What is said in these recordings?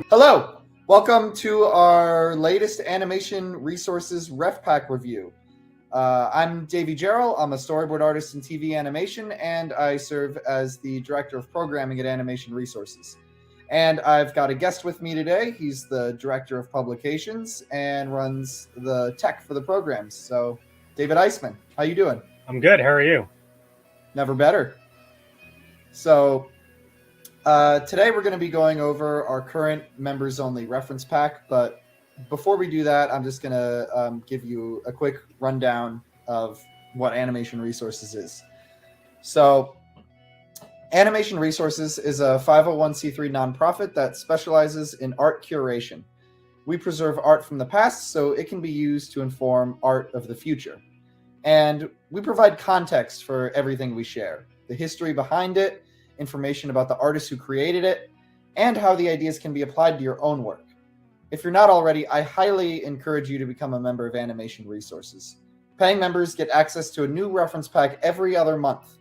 Hello, welcome to our latest animation resources RefPack review. I'm Davey Gerald. I'm a storyboard artist in TV animation, and I serve as the director of programming at Animation Resources. And I've got a guest with me today. He's the director of publications and runs the tech for the programs. So, David Eisman, how you doing? I'm good. How are you? Never better. So, today we're going to be going over our current members-only reference pack, but before we do that, I'm just going to give you a quick rundown of what Animation Resources is. So, Animation Resources is a 501c3 nonprofit that specializes in art curation. We preserve art from the past so it can be used to inform art of the future. And we provide context for everything we share, the history behind it, information about the artists who created it, and how the ideas can be applied to your own work. If you're not already, I highly encourage you to become a member of Animation Resources. Paying members get access to a new reference pack every other month.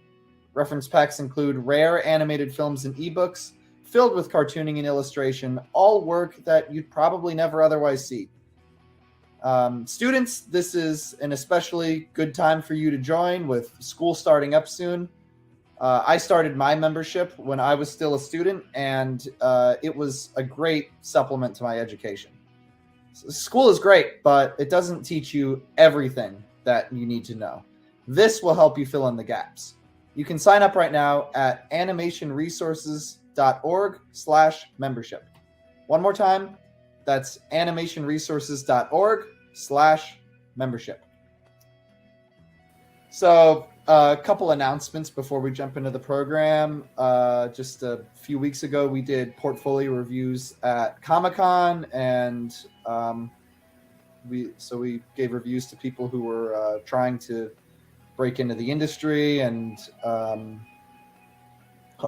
Reference packs include rare animated films and ebooks, filled with cartooning and illustration, all work that you'd probably never otherwise see. Students, this is an especially good time for you to join with school starting up soon. I started my membership when I was still a student, and it was a great supplement to my education. So school is great, but it doesn't teach you everything that you need to know. This will help you fill in the gaps. You can sign up right now at animationresources.org/membership. One more time, that's animationresources.org/membership. So, a couple announcements before we jump into the program. Just a few weeks ago, we did portfolio reviews at Comic-Con, and we gave reviews to people who were trying to break into the industry and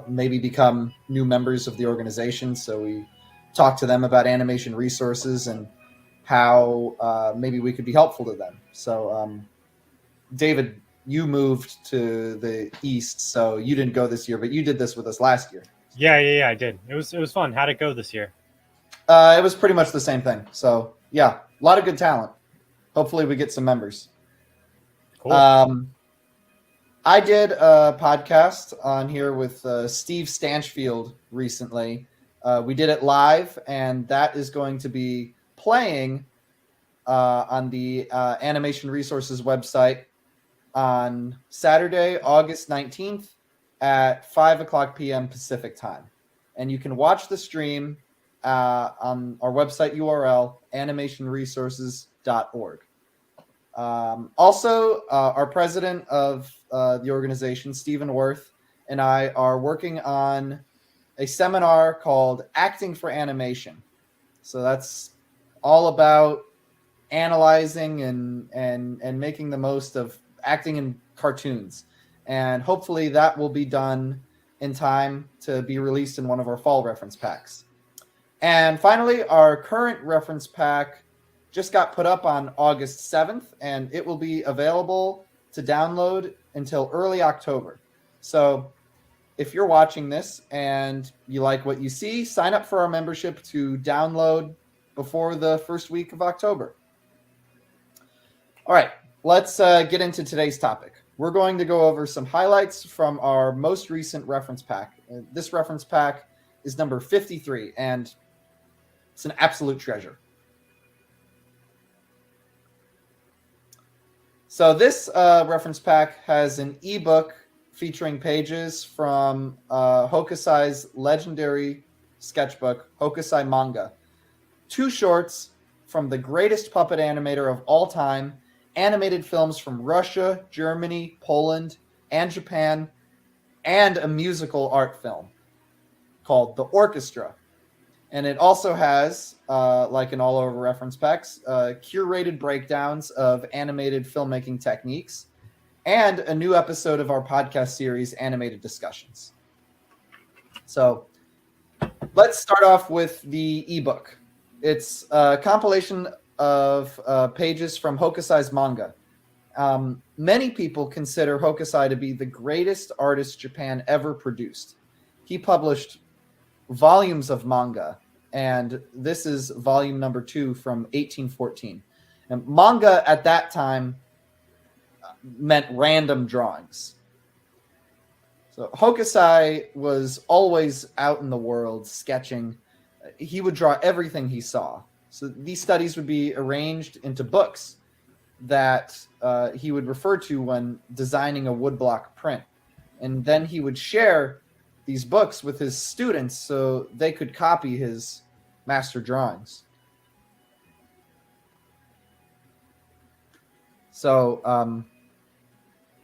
maybe become new members of the organization. So we talked to them about Animation Resources and how maybe we could be helpful to them. So, David, you moved to the East, so you didn't go this year, but you did this with us last year. Yeah, I did. It was fun. How'd it go this year? It was pretty much the same thing. So, yeah, a lot of good talent. Hopefully we get some members. Cool. I did a podcast on here with Steve Stanchfield recently. We did it live, and that is going to be playing on the Animation Resources website on Saturday, August 19th at 5 o'clock p.m. Pacific time. And you can watch the stream on our website URL, animationresources.org. Also, our president of the organization, Stephen Worth, and I are working on a seminar called Acting for Animation. So that's all about analyzing and making the most of acting in cartoons, and hopefully that will be done in time to be released in one of our fall reference packs. And finally, our current reference pack just got put up on August 7th, and it will be available to download until early October. So if you're watching this and you like what you see, sign up for our membership to download before the first week of October. All right. Let's get into today's topic. We're going to go over some highlights from our most recent reference pack. This reference pack is number 53, and it's an absolute treasure. So this reference pack has an ebook featuring pages from Hokusai's legendary sketchbook, Hokusai Manga. 2 shorts from the greatest puppet animator of all time, animated films from Russia, Germany, Poland, and Japan, and a musical art film called The Orchestra. And it also has, like in all of our reference packs, curated breakdowns of animated filmmaking techniques and a new episode of our podcast series, Animated Discussions. So let's start off with the ebook. It's a compilation of pages from Hokusai's manga. Many people consider Hokusai to be the greatest artist Japan ever produced. He published volumes of manga and this is volume number 2 from 1814. And manga at that time meant random drawings. So Hokusai was always out in the world sketching. He would draw everything he saw. So these studies would be arranged into books that he would refer to when designing a woodblock print. And then he would share these books with his students so they could copy his master drawings. So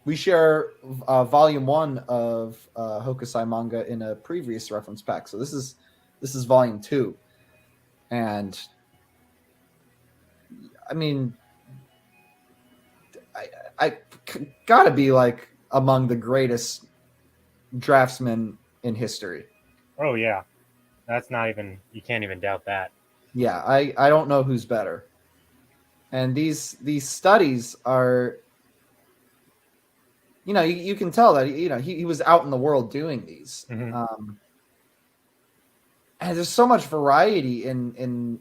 we share volume 1 of Hokusai manga in a previous reference pack. So this is volume 2. And I mean, I gotta be like among the greatest draftsmen in history. Oh yeah, that's not even, you can't even doubt that. Yeah, I don't know who's better. And these studies are, you know, you can tell that he was out in the world doing these. Mm-hmm. And there's so much variety in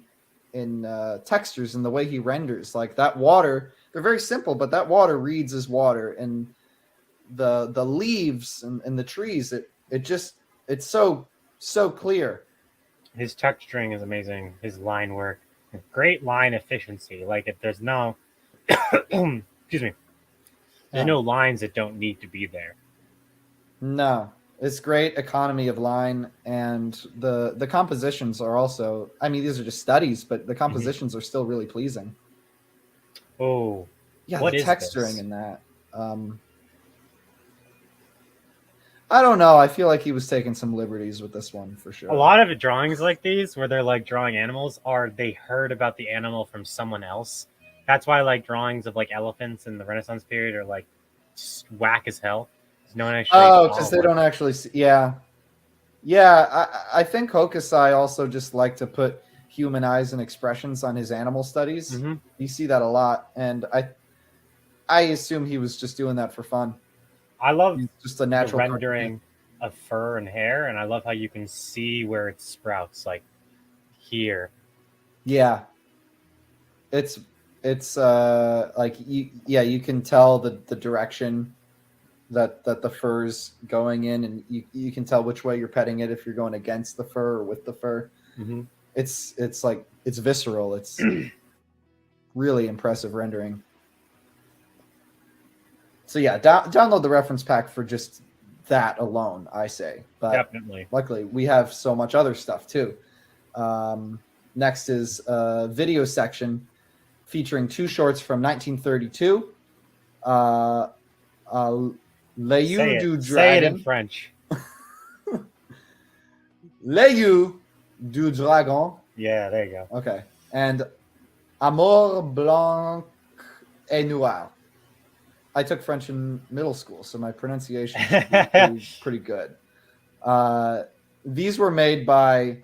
textures and the way he renders. Like that water, they're very simple, but that water reads as water, and the leaves and the trees, it's so clear. His texturing is amazing. His line work, great line efficiency. Like if there's no, excuse me, there's no lines that don't need to be there. No, it's great economy of line, and the compositions are also. I mean, these are just studies, but the compositions are still really pleasing. Oh, yeah, what the is texturing this? in that. I don't know. I feel like he was taking some liberties with this one for sure. A lot of drawings like these, where they're like drawing animals, are they heard about the animal from someone else. That's why like drawings of like elephants in the Renaissance period are like just whack as hell. No one actually. Oh, because they don't actually see. Yeah. I think Hokusai also just liked to put human eyes and expressions on his animal studies. Mm-hmm. You see that a lot, and I assume he was just doing that for fun. I love just a natural the rendering of fur and hair, and I love how you can see where it sprouts, like here. Yeah, it's like you can tell the direction that the fur's going in, and you can tell which way you're petting it if you're going against the fur or with the fur. Mm-hmm. It's like it's visceral. It's really impressive rendering. So yeah, download the reference pack for just that alone, I say. But definitely, luckily, we have so much other stuff too. Next is a video section featuring 2 shorts from 1932. L'œil du dragon. Say it in French. L'œil du dragon. Yeah, there you go. Okay. And Amour blanc et noir. I took French in middle school, so my pronunciation is pretty good. These were made by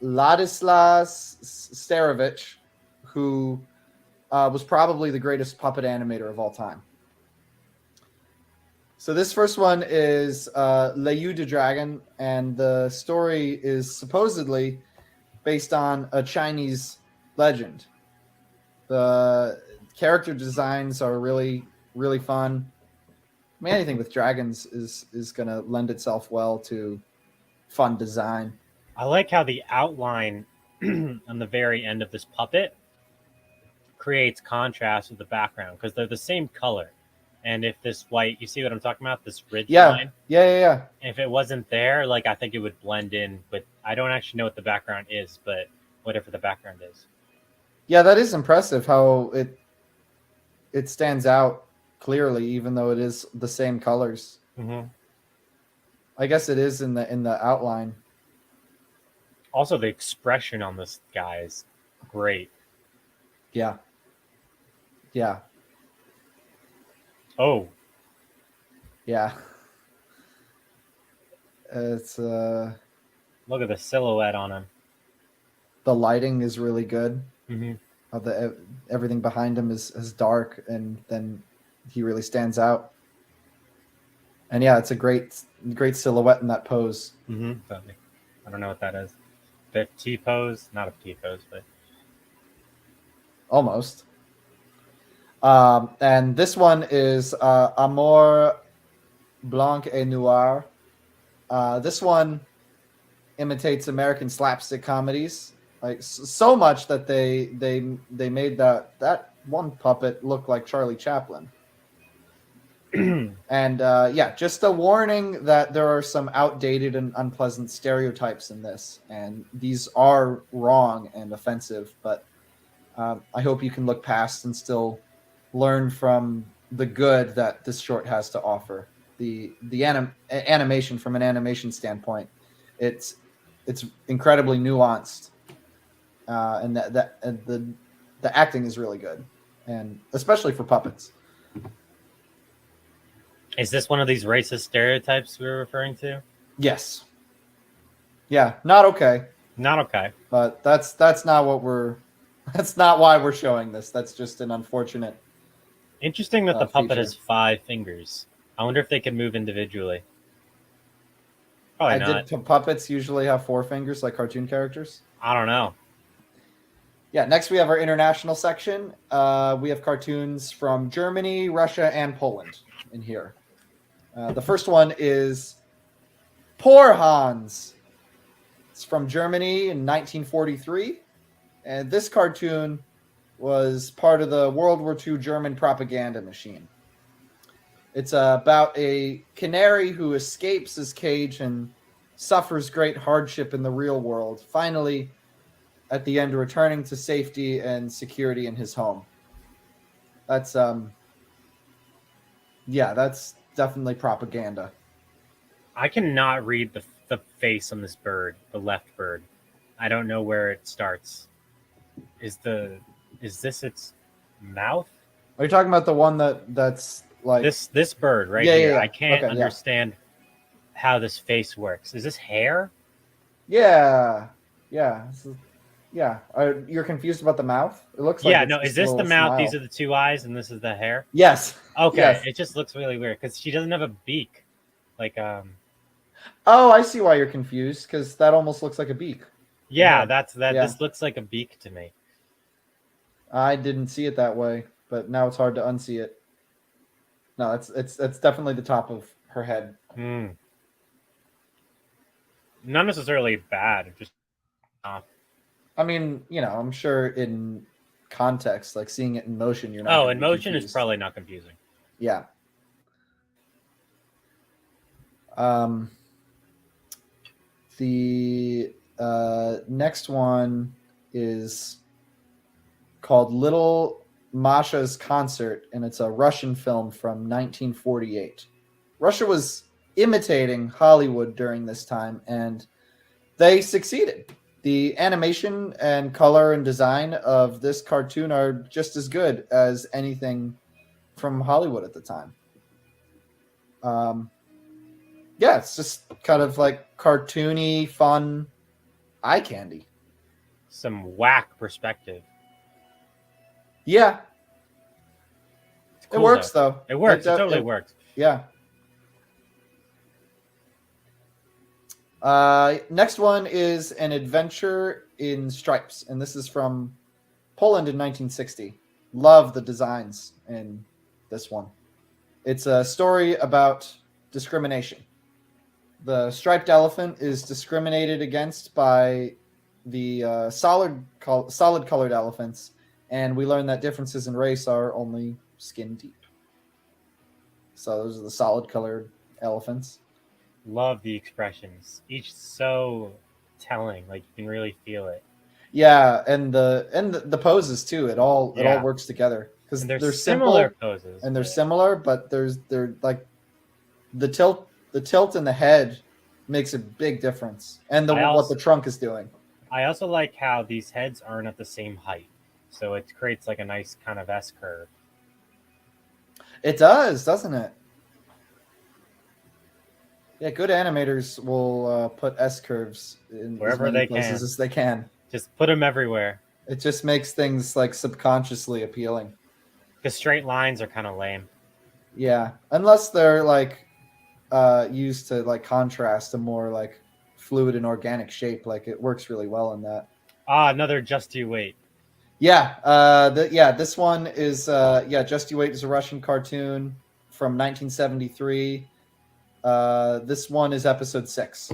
Ladislas Starevich, who was probably the greatest puppet animator of all time. So this first one is L'œil du dragon, and the story is supposedly based on a Chinese legend. The character designs are really, really fun. I mean, anything with dragons is going to lend itself well to fun design. I like how the outline on the very end of this puppet creates contrast with the background, because they're the same color. And if this white, you see what I'm talking about? This ridge line? Yeah. If it wasn't there, like I think it would blend in, but I don't actually know what the background is, but whatever the background is. Yeah, that is impressive how it stands out clearly, even though it is the same colors. Mm-hmm. I guess it is in the outline. Also, the expression on this guy is great. Yeah. Oh. Yeah. It's look at the silhouette on him. The lighting is really good. Mm-hmm. Everything behind him is dark, and then he really stands out. And yeah, it's a great silhouette in that pose. Mm-hmm. I don't know what that is. the T pose, not a T pose, but Almost. And this one is Amour Blanc et Noir. This one imitates American slapstick comedies, like so much that they made that one puppet look like Charlie Chaplin. And yeah, just a warning that there are some outdated and unpleasant stereotypes in this, and these are wrong and offensive. But I hope you can look past and still learn from the good that this short has to offer. The animation, from an animation standpoint, it's incredibly nuanced, and the acting is really good, and especially for puppets. is this one of these racist stereotypes we were referring to? Yes. Yeah, not okay, Not okay. but that's not what we're. That's not why we're showing this. That's just an unfortunate. Interesting that the puppet feature. has 5 fingers. I wonder if they can move individually. Probably not. Puppets usually have 4 fingers like cartoon characters? I don't know. Yeah, next we have our international section. We have cartoons from Germany, Russia, and Poland in here. The first one is Poor Hans. It's from Germany in 1943. And this cartoon was part of the World War II German propaganda machine. It's about a canary who escapes his cage and suffers great hardship in the real world, finally, at the end, returning to safety and security in his home. That's that's definitely propaganda. I cannot read the face on this bird, the left bird. I don't know where it starts. Is this its mouth? Are you talking about the one that's like This bird right Yeah, here? yeah, yeah. I can't Okay, yeah. understand how this face works. Is this hair? Yeah. You're confused about the mouth? It looks like Yeah, it's no. just Is a this the little mouth? smile. These are the 2 eyes, and this is the hair. Yes. Okay, Yes. it just looks really weird because she doesn't have a beak. Like Oh, I see why you're confused, because that almost looks like a beak. yeah, Yeah. that's that. Yeah. This looks like a beak to me. I didn't see it that way, but now it's hard to unsee it. No, it's definitely the top of her head. Hmm. Not necessarily bad. Just I mean, I'm sure in context, like seeing it in motion, you're not. in motion is probably not confusing. Yeah. The next one is called Little Masha's Concert, and it's a Russian film from 1948. Russia was imitating Hollywood during this time, and they succeeded. The animation and color and design of this cartoon are just as good as anything from Hollywood at the time. Yeah, it's just kind of like cartoony, fun eye candy. Some whack perspective. Yeah. It's cool, It works, though. It works. It totally works. Yeah. Next one is An Adventure in Stripes, and this is from Poland in 1960. Love the designs in this one. It's a story about discrimination. The striped elephant is discriminated against by the solid colored elephants, and we learn that differences in race are only skin deep. So those are the solid colored elephants. Love the expressions. Each so telling. Like you can really feel it. Yeah, and the poses too. It all works together because they're similar poses, and they're similar, but they're like the tilt in the head makes a big difference, and what the trunk is doing. I also like how these heads aren't at the same height, so it creates like a nice kind of S curve. It does, doesn't it? Yeah, good animators will put S curves in wherever as many they places can. as they can. Just put them everywhere. It just makes things like subconsciously appealing. Because straight lines are kind of lame. Yeah, unless they're like used to like contrast a more like fluid and organic shape. Like it works really well in that. Another Just You Wait. Yeah, this one is Just You Wait is a Russian cartoon from 1973. This one is episode 6.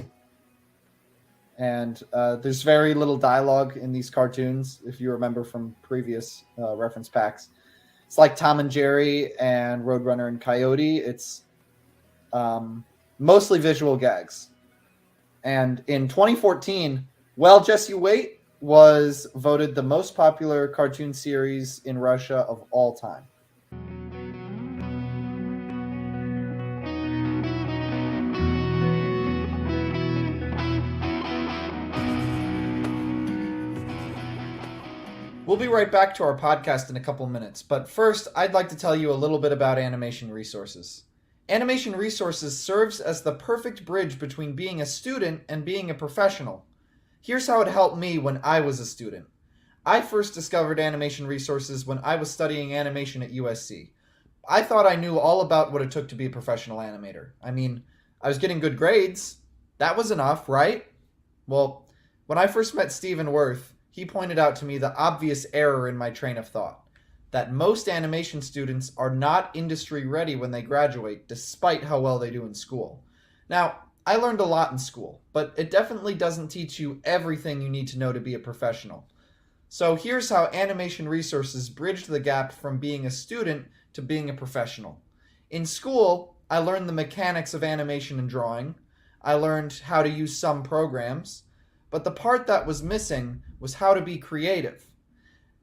And there's very little dialogue in these cartoons, if you remember from previous reference packs. It's like Tom and Jerry and Roadrunner and Coyote. It's mostly visual gags. And in 2014, Just You Wait was voted the most popular cartoon series in Russia of all time. We'll be right back to our podcast in a couple minutes, but first, I'd like to tell you a little bit about Animation Resources. Animation Resources serves as the perfect bridge between being a student and being a professional. Here's how it helped me when I was a student. I first discovered Animation Resources when I was studying animation at USC. I thought I knew all about what it took to be a professional animator. I mean, I was getting good grades. That was enough, right? Well, when I first met Stephen Worth, he pointed out to me the obvious error in my train of thought, that most animation students are not industry ready when they graduate, despite how well they do in school. Now, I learned a lot in school, but it definitely doesn't teach you everything you need to know to be a professional. So here's how Animation Resources bridged the gap from being a student to being a professional. In school, I learned the mechanics of animation and drawing. I learned how to use some programs, but the part that was missing was how to be creative.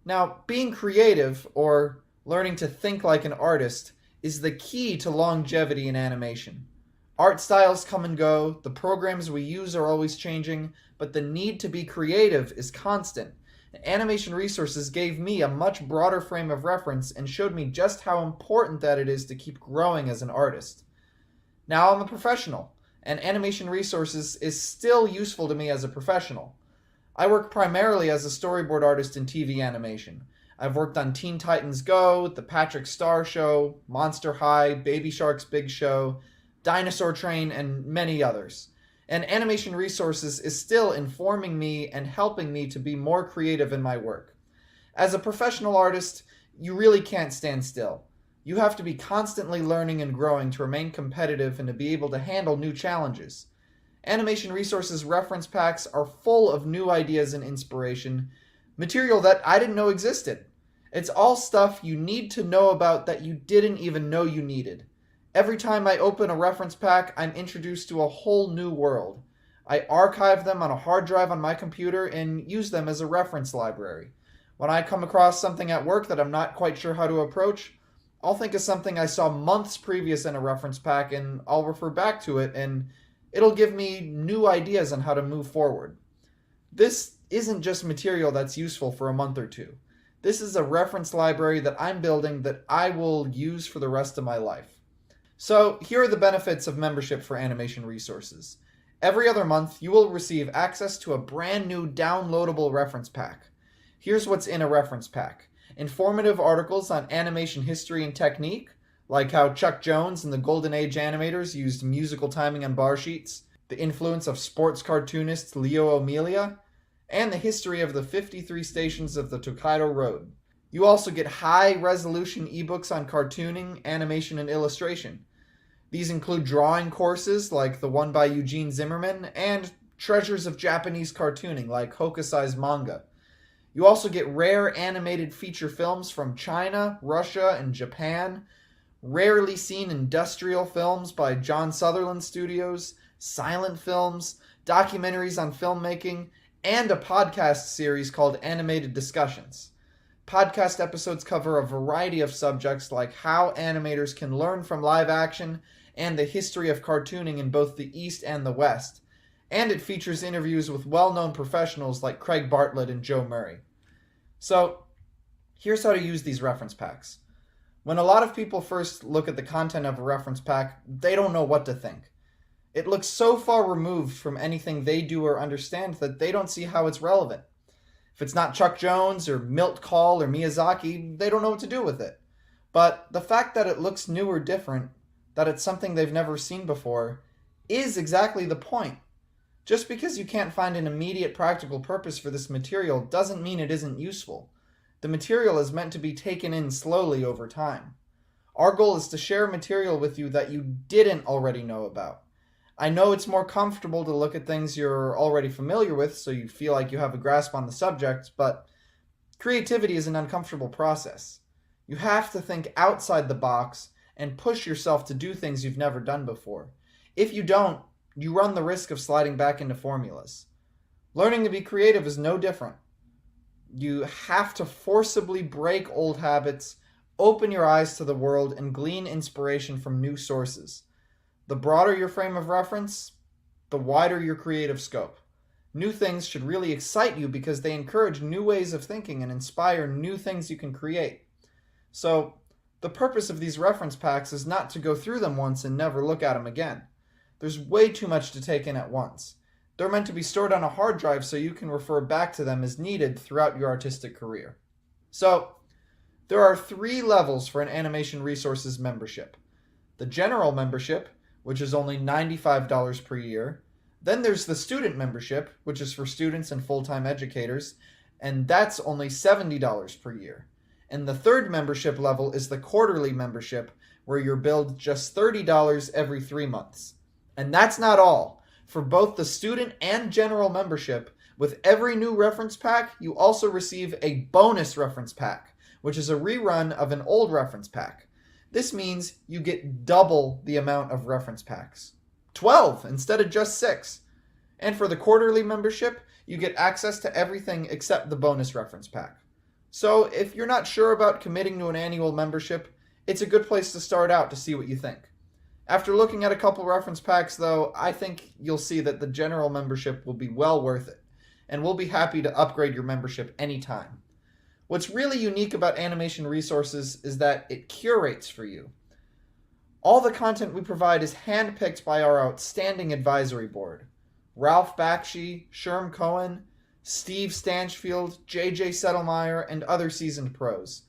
Now, being creative, or learning to think like an artist, is the key to longevity in animation. Art styles come and go, the programs we use are always changing, but the need to be creative is constant. Animation Resources gave me a much broader frame of reference and showed me just how important that it is to keep growing as an artist. Now I'm a professional, and Animation Resources is still useful to me as a professional. I work primarily as a storyboard artist in TV animation. I've worked on Teen Titans Go, The Patrick Star Show, Monster High, Baby Shark's Big Show, Dinosaur Train, and many others. And Animation Resources is still informing me and helping me to be more creative in my work. As a professional artist, you really can't stand still. You have to be constantly learning and growing to remain competitive and to be able to handle new challenges. Animation Resources reference packs are full of new ideas and inspiration, material that I didn't know existed. It's all stuff you need to know about that you didn't even know you needed. Every time I open a reference pack, I'm introduced to a whole new world. I archive them on a hard drive on my computer and use them as a reference library. When I come across something at work that I'm not quite sure how to approach, I'll think of something I saw months previous in a reference pack and I'll refer back to it, and it'll give me new ideas on how to move forward. This isn't just material that's useful for a month or two. This is a reference library that I'm building that I will use for the rest of my life. So here are the benefits of membership for Animation Resources. Every other month, you will receive access to a brand new downloadable reference pack. Here's what's in a reference pack. Informative articles on animation history and technique, like how Chuck Jones and the Golden Age animators used musical timing on bar sheets, the influence of sports cartoonist Leo Amelia, and the history of the 53 stations of the Tokaido Road. You also get high-resolution ebooks on cartooning, animation, and illustration. These include drawing courses like the one by Eugene Zimmerman and treasures of Japanese cartooning like Hokusai's manga. You also get rare animated feature films from China, Russia, and Japan, rarely seen industrial films by John Sutherland Studios, silent films, documentaries on filmmaking, and a podcast series called Animated Discussions. Podcast episodes cover a variety of subjects like how animators can learn from live action and the history of cartooning in both the East and the West. And it features interviews with well-known professionals like Craig Bartlett and Joe Murray. So, here's how to use these reference packs. When a lot of people first look at the content of a reference pack, they don't know what to think. It looks so far removed from anything they do or understand that they don't see how it's relevant. If it's not Chuck Jones or Milt Kahl or Miyazaki, they don't know what to do with it. But the fact that it looks new or different, that it's something they've never seen before, is exactly the point. Just because you can't find an immediate practical purpose for this material doesn't mean it isn't useful. The material is meant to be taken in slowly over time. Our goal is to share material with you that you didn't already know about. I know it's more comfortable to look at things you're already familiar with so you feel like you have a grasp on the subject, but creativity is an uncomfortable process. You have to think outside the box and push yourself to do things you've never done before. If you don't, you run the risk of sliding back into formulas. Learning to be creative is no different. You have to forcibly break old habits, open your eyes to the world, and glean inspiration from new sources. The broader your frame of reference, the wider your creative scope. New things should really excite you because they encourage new ways of thinking and inspire new things you can create. So, the purpose of these reference packs is not to go through them once and never look at them again. There's way too much to take in at once. They're meant to be stored on a hard drive so you can refer back to them as needed throughout your artistic career. So, there are 3 levels for an Animation Resources membership. The general membership, which is only $95 per year. Then there's the student membership, which is for students and full-time educators, and that's only $70 per year. And the third membership level is the quarterly membership, where you're billed just $30 every 3 months. And that's not all. For both the student and general membership, with every new reference pack, you also receive a bonus reference pack, which is a rerun of an old reference pack. This means you get double the amount of reference packs. 12 instead of just 6. And for the quarterly membership, you get access to everything except the bonus reference pack. So if you're not sure about committing to an annual membership, it's a good place to start out to see what you think. After looking at a couple reference packs, though, I think you'll see that the general membership will be well worth it, and we'll be happy to upgrade your membership anytime. What's really unique about Animation Resources is that it curates for you. All the content we provide is handpicked by our outstanding advisory board. Ralph Bakshi, Sherm Cohen, Steve Stanchfield, JJ Settlemeyer, and other seasoned pros.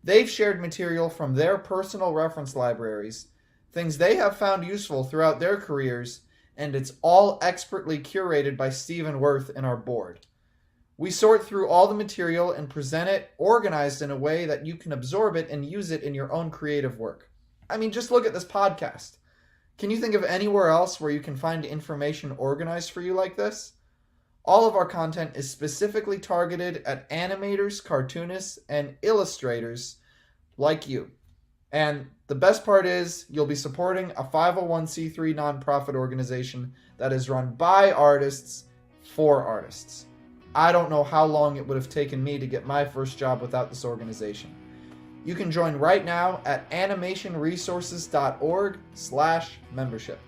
They've shared material from their personal reference libraries, things they have found useful throughout their careers, and it's all expertly curated by Stephen Worth and our board. We sort through all the material and present it organized in a way that you can absorb it and use it in your own creative work. I mean, just look at this podcast. Can you think of anywhere else where you can find information organized for you like this? All of our content is specifically targeted at animators, cartoonists, and illustrators like you. And the best part is you'll be supporting a 501c3 nonprofit organization that is run by artists for artists. I don't know how long it would have taken me to get my first job without this organization. You can join right now at animationresources.org/membership.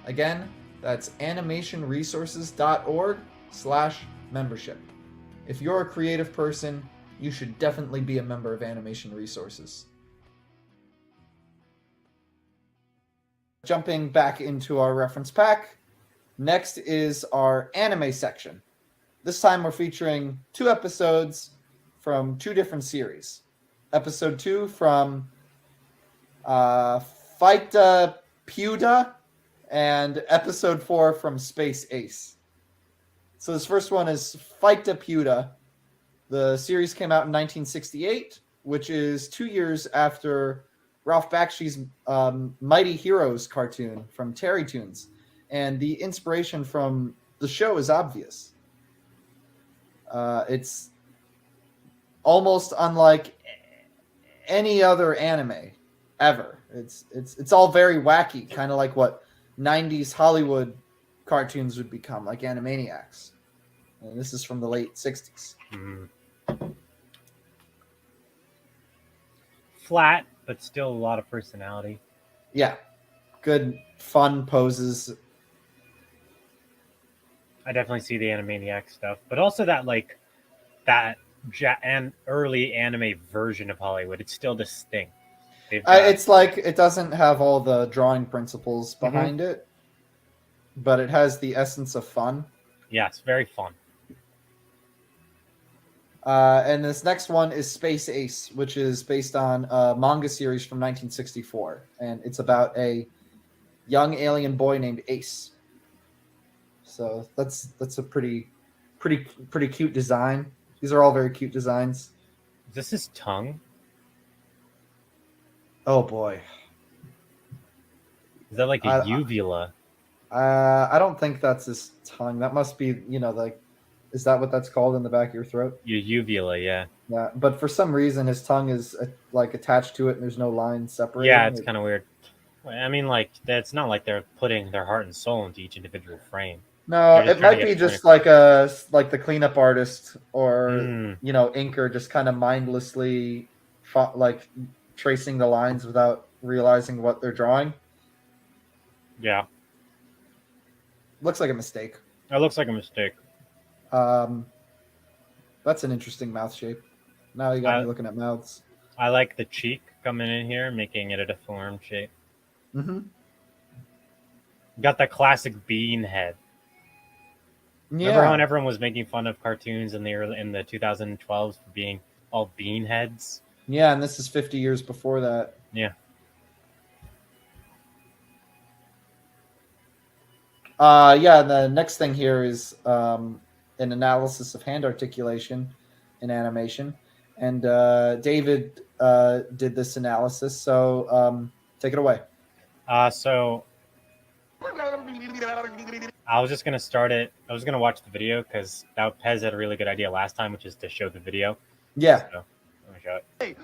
Again, that's animationresources.org/membership. If you're a creative person, you should definitely be a member of Animation Resources. Jumping back into our reference pack, next is our anime section. This time we're featuring 2 episodes from 2 different series. Episode 2 from Fighta Pewda and Episode 4 from Space Ace. So this first one is Fighta Pewda. The series came out in 1968, which is 2 years after Ralph Bakshi's Mighty Heroes cartoon from Terry Toons. And the inspiration from the show is obvious. It's almost unlike any other anime ever. It's all very wacky, kind of like what 90s Hollywood cartoons would become, like Animaniacs. And this is from the late 60s. Mm-hmm. Flat, but still a lot of personality. Yeah. Good, fun poses. I definitely see the Animaniac stuff, but also that and early anime version of Hollywood. It's still distinct. It's like it doesn't have all the drawing principles behind it, but it has the essence of fun. Yeah, it's very fun. And this next one is Space Ace, which is based on a manga series from 1964, and it's about a young alien boy named Ace. So that's a pretty cute design. These are all very cute designs. Is this his tongue? Oh boy. Is that like a I uvula? I don't think that's his tongue. That must be, like, is that what that's called in the back of your throat? Your uvula, yeah. Yeah, but for some reason his tongue is like attached to it, and there's no line Yeah, separating it's it. kind of weird. I mean, like, it's not like they're putting their heart and soul into each individual frame. No, They're just it trying to might get be the point just across. like the cleanup artist or Mm, inker just kind of mindlessly like tracing the lines without realizing what they're drawing. yeah, Looks like a mistake. that looks like a mistake. Um, that's an interesting mouth shape. Now you got me I looking at mouths. I like the cheek coming in here, making it a deformed shape. Mm-hmm. Got that classic bean head. Remember how Yeah, everyone was making fun of cartoons in the 2012s for being all bean heads? yeah, and this is 50 years before that. Yeah. Yeah. The next thing here is an analysis of hand articulation in animation, and David did this analysis. So take it away. So I was just gonna start it. I was gonna watch the video because Pez had a really good idea last time, which is to show the video. Yeah. So let me show it.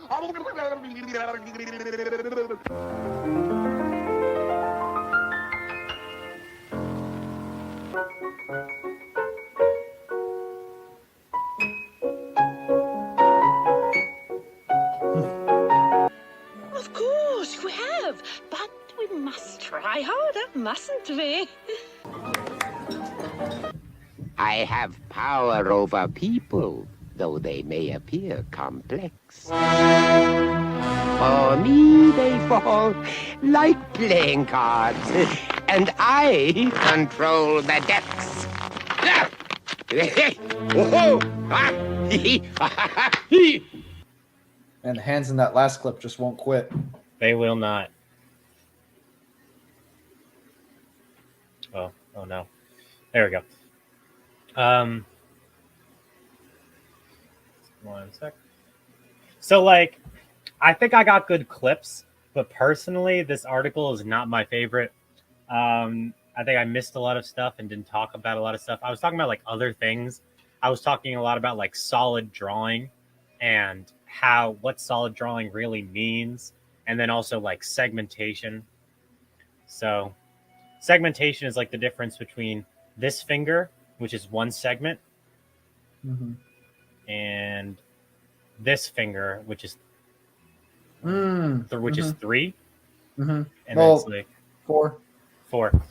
Of course, we have. But we must try harder, mustn't we? I have power over people, though they may appear complex. For me, they fall like playing cards, and I control the depths. And the hands in that last clip just won't quit. They will not. Oh no. There we go. One sec. So, like, I think I got good clips, but personally, this article is not my favorite. I think I missed a lot of stuff and didn't talk about a lot of stuff. I was talking about like other things. I was talking a lot about like solid drawing and what solid drawing really means, and then also like segmentation. So, segmentation is like the difference between this finger, which is one segment, Mm-hmm. and this finger, which is Mm-hmm. three, Mm-hmm. and Well, then it's like 4. four.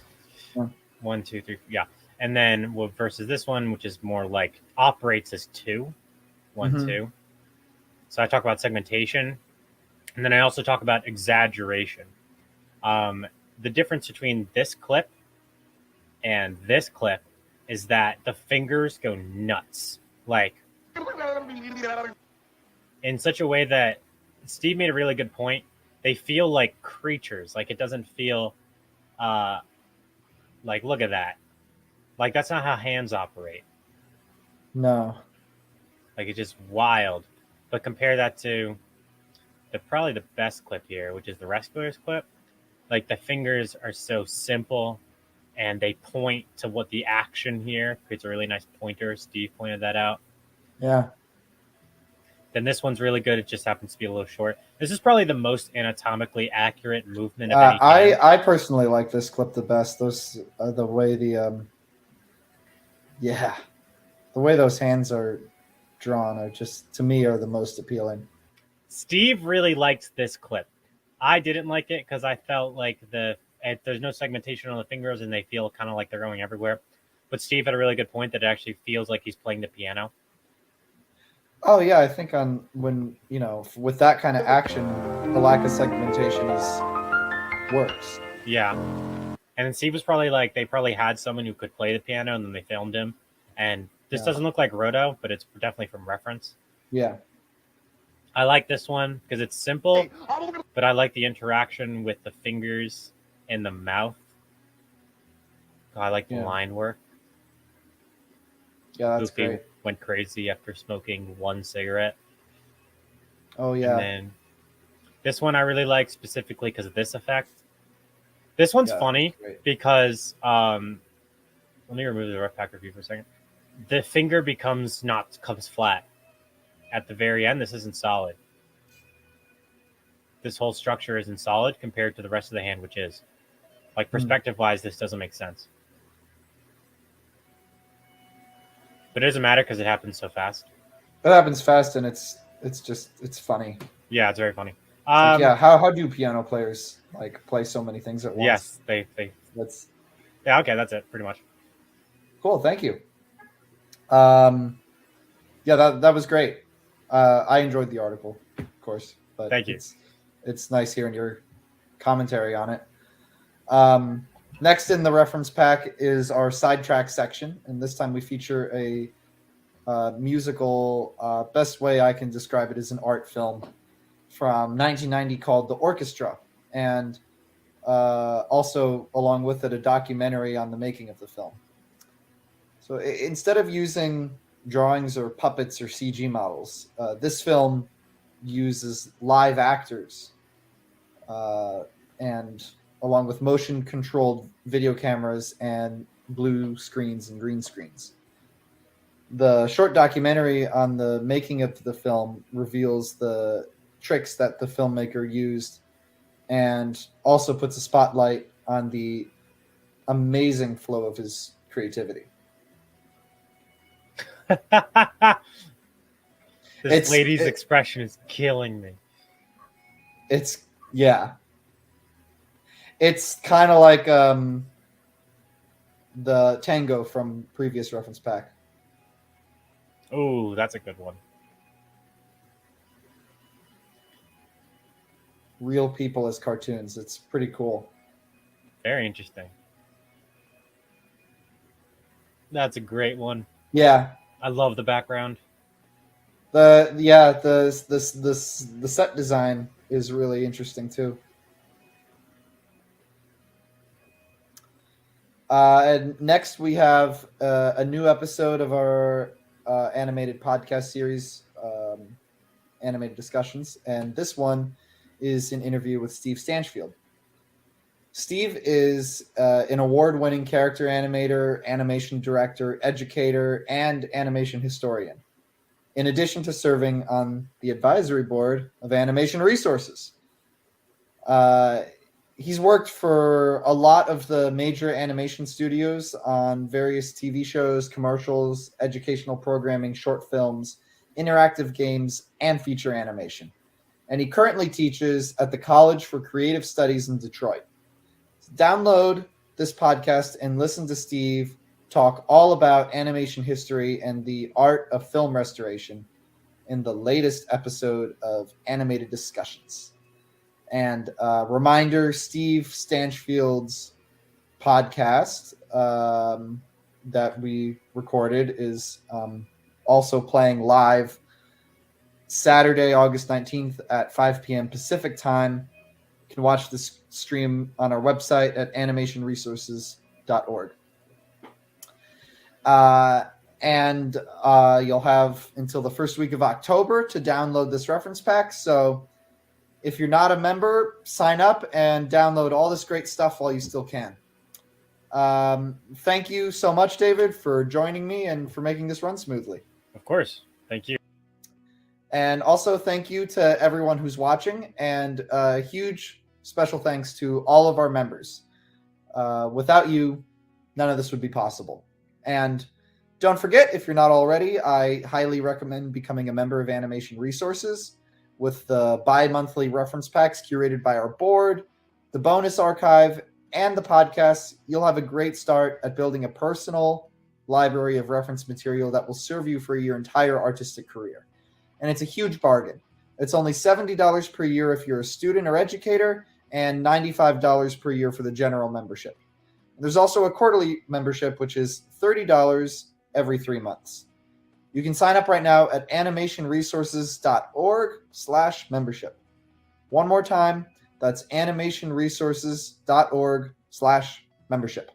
Yeah. 1, 2, 3, yeah. And then versus this one, which is more like operates as 2, 1, Mhm. 2. So I talk about segmentation, and then I also talk about exaggeration. The difference between this clip and this clip is that the fingers go nuts, like in such a way that Steve made a really good point. They feel like creatures. Like it doesn't feel like, look at that. Like that's not how hands operate. No. Like it's just wild. But compare that to probably the best clip here, which is the Rescuers clip. Like the fingers are so simple and they point to what the action here creates a really nice pointer. Steve pointed that out. Yeah. Then this one's really good. It just happens to be a little short. This is probably the most anatomically accurate movement of any hand. I personally like this clip the best. Those the way the way those hands are drawn are just, to me, are the most appealing. Steve really liked this clip. I didn't like it because I felt like there's no segmentation on the fingers and they feel kind of like they're going everywhere. But Steve had a really good point that it actually feels like he's playing the piano. Oh yeah, I think when with that kind of action, the lack of segmentation works. Yeah. And then Steve was probably like, they probably had someone who could play the piano and then they filmed him. And this doesn't look like Roto, but it's definitely from reference. Yeah. I like this one because it's simple, but I like the interaction with the fingers and the mouth. I like the line work. Yeah, that's Goofy great. went crazy after smoking one cigarette. Oh yeah. And then this one I really like specifically because of this effect. This one's Yeah, funny great. because let me remove the RefPack review for a second. The finger comes flat at the very end. This isn't solid. This whole structure isn't solid compared to the rest of the hand, which is. Like, perspective-wise, this doesn't make sense. But it doesn't matter because it happens so fast. It happens fast, and it's funny. Yeah, it's very funny. Yeah, how do piano players like play so many things at once? Yes, they. That's Yeah, okay, that's it, pretty much. cool. Thank you. Yeah, that was great. I enjoyed the article, of course, but Thank you. It's nice hearing your commentary on it. Next in the reference pack is our sidetrack section, and this time we feature a musical. Best way I can describe it is an art film from 1990 called The Orchestra, and also along with it a documentary on the making of the film. So instead of using drawings or puppets or CG models, this film uses live actors and along with motion controlled video cameras and blue screens and green screens. The short documentary on the making of the film reveals the tricks that the filmmaker used and also puts a spotlight on the amazing flow of his creativity. This lady's expression is killing me. It's kind of like the tango from previous reference pack. Oh, that's a good one. Real people as cartoons. It's pretty cool. Very interesting. That's a great one. Yeah. I love the background. The set design is really interesting too. And next we have a new episode of our animated podcast series, Animated Discussions, and this one is an interview with Steve Stanchfield. Steve is an award-winning character animator, animation director, educator, and animation historian, in addition to serving on the advisory board of Animation Resources. He's worked for a lot of the major animation studios on various TV shows, commercials, educational programming, short films, interactive games, and feature animation. And he currently teaches at the College for Creative Studies in Detroit. Download this podcast and listen to Steve talk all about animation history and the art of film restoration in the latest episode of Animated Discussions. And reminder, Steve Stanchfield's podcast that we recorded is also playing live Saturday, August 19th at 5 p.m. Pacific time. You can watch this stream on our website at animationresources.org. And you'll have until the first week of October to download this reference pack. So if you're not a member, sign up and download all this great stuff while you still can. Thank you so much, David, for joining me and for making this run smoothly. Of course. Thank you. And also thank you to everyone who's watching, and a huge special thanks to all of our members. Without you, none of this would be possible. And don't forget, if you're not already, I highly recommend becoming a member of Animation Resources with the bi-monthly reference packs curated by our board, the bonus archive, and the podcasts. You'll have a great start at building a personal library of reference material that will serve you for your entire artistic career. And it's a huge bargain. It's only $70 per year if you're a student or educator, and $95 per year for the general membership. There's also a quarterly membership, which is $30 every 3 months. You can sign up right now at animationresources.org/membership. One more time, that's animationresources.org/membership.